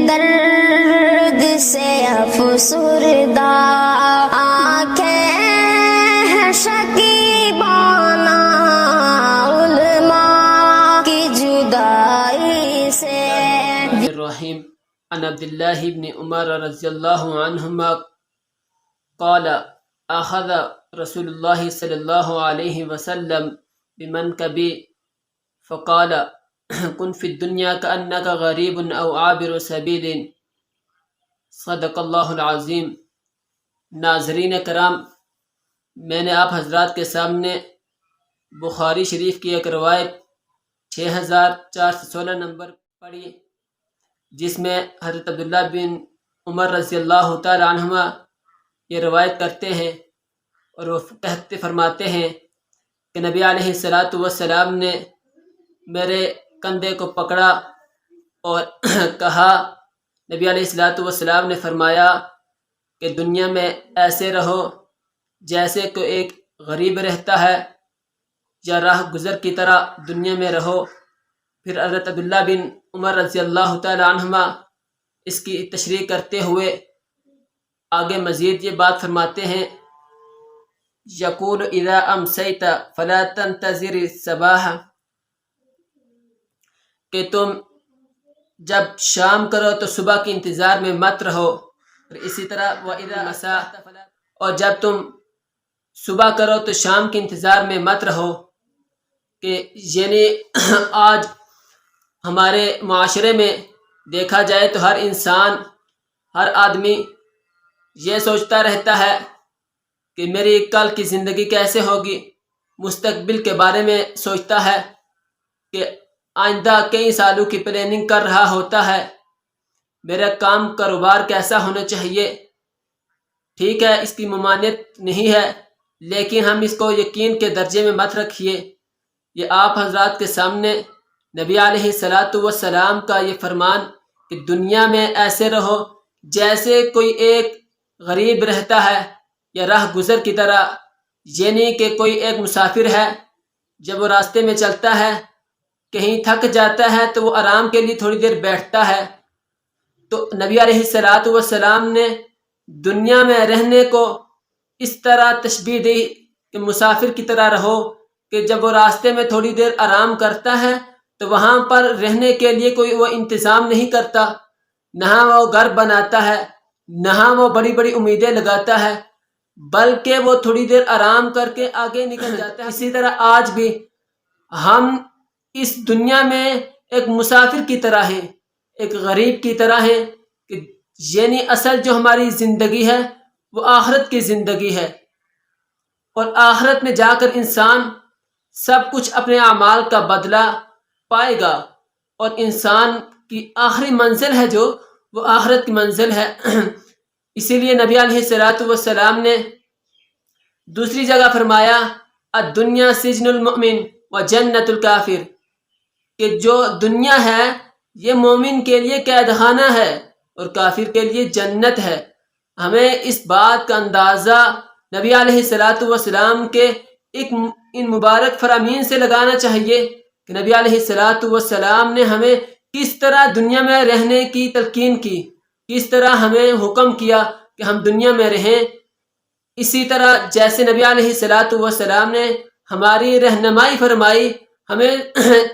درد سے افسردہ آنکھیں ہیں شکیبانہ علماء کی جدائی سے۔ الرحیم عن عبداللہ بن عمر رضی اللہ عنہما قال اخذ رسول اللہ صلی اللہ علیہ وسلم بمنکبی فقال کن فی الدنیا کأنک غریب او عابر سبیل صدق اللہ العظیم۔ ناظرین کرام، میں نے آپ حضرات کے سامنے بخاری شریف کی ایک روایت 6416 نمبر پڑھی، جس میں حضرت عبداللہ بن عمر رضی اللہ تعالی عنہما یہ روایت کرتے ہیں اور وہ فرماتے ہیں کہ نبی علیہ السلام نے میرے کندھے کو پکڑا اور کہا، نبی علیہ السلام نے فرمایا کہ دنیا میں ایسے رہو جیسے کہ ایک غریب رہتا ہے یا راہ گزر کی طرح دنیا میں رہو۔ پھر حضرت عبداللہ بن عمر رضی اللہ تعالی عنہما اس کی تشریح کرتے ہوئے آگے مزید یہ بات فرماتے ہیں، یقول اذا امسیت فلا تنتظر الصباح، کہ تم جب شام کرو تو صبح کے انتظار میں مت رہو۔ اور اسی طرح وَإِذَا مَسَاءَ، اور جب تم صبح کرو تو شام کے انتظار میں مت رہو۔ کہ یعنی آج ہمارے معاشرے میں دیکھا جائے تو ہر انسان، ہر آدمی یہ سوچتا رہتا ہے کہ میری کل کی زندگی کیسے ہوگی، مستقبل کے بارے میں سوچتا ہے کہ آئندہ کئی سالوں کی پلاننگ کر رہا ہوتا ہے، میرا کام کاروبار کیسا ہونا چاہیے۔ ٹھیک ہے، اس کی ممانعت نہیں ہے، لیکن ہم اس کو یقین کے درجے میں مت رکھیے۔ یہ آپ حضرات کے سامنے نبی علیہ السلام کا یہ فرمان کہ دنیا میں ایسے رہو جیسے کوئی ایک غریب رہتا ہے یا راہ گزر کی طرح، یعنی کہ کوئی ایک مسافر ہے، جب وہ راستے میں چلتا ہے کہیں تھک جاتا ہے تو وہ آرام کے لیے تھوڑی دیر بیٹھتا ہے۔ تو نبی علیہ السلام نے دنیا میں رہنے کو اس طرح تشبیہ دی کہ مسافر کی طرح رہو، کہ جب وہ راستے میں تھوڑی دیر آرام کرتا ہے تو وہاں پر رہنے کے لیے کوئی وہ انتظام نہیں کرتا، نہ وہ گھر بناتا ہے، نہ وہ بڑی بڑی امیدیں لگاتا ہے، بلکہ وہ تھوڑی دیر آرام کر کے آگے نکل جاتا ہے۔ اسی طرح آج بھی ہم اس دنیا میں ایک مسافر کی طرح ہیں، ایک غریب کی طرح ہیں، کہ یعنی اصل جو ہماری زندگی ہے وہ آخرت کی زندگی ہے، اور آخرت میں جا کر انسان سب کچھ اپنے اعمال کا بدلہ پائے گا، اور انسان کی آخری منزل ہے جو وہ آخرت کی منزل ہے۔ اسی لیے نبی علیہ السلام نے دوسری جگہ فرمایا، الدنیا سجن المؤمن و جنت الکافر، کہ جو دنیا ہے یہ مومن کے لیے قید خانہ ہے اور کافر کے لیے جنت ہے۔ ہمیں اس بات کا اندازہ نبی علیہ السلام کے ان مبارک فرامین سے لگانا چاہیے کہ نبی علیہ السلام نے ہمیں کس طرح دنیا میں رہنے کی تلقین کی، کس طرح ہمیں حکم کیا کہ ہم دنیا میں رہیں۔ اسی طرح جیسے نبی علیہ السلام نے ہماری رہنمائی فرمائی، ہمیں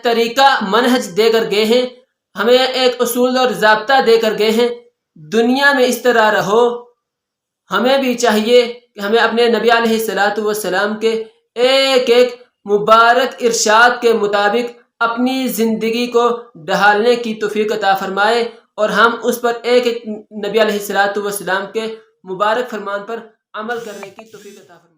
طریقہ منہج دے کر گئے ہیں، ہمیں ایک اصول اور ضابطہ دے کر گئے ہیں، دنیا میں اس طرح رہو۔ ہمیں بھی چاہیے کہ ہمیں اپنے نبی علیہ السلام کے ایک ایک مبارک ارشاد کے مطابق اپنی زندگی کو ڈھالنے کی توفیق عطا فرمائے، اور ہم اس پر ایک ایک نبی علیہ السلام کے مبارک فرمان پر عمل کرنے کی توفیق عطا فرمائے۔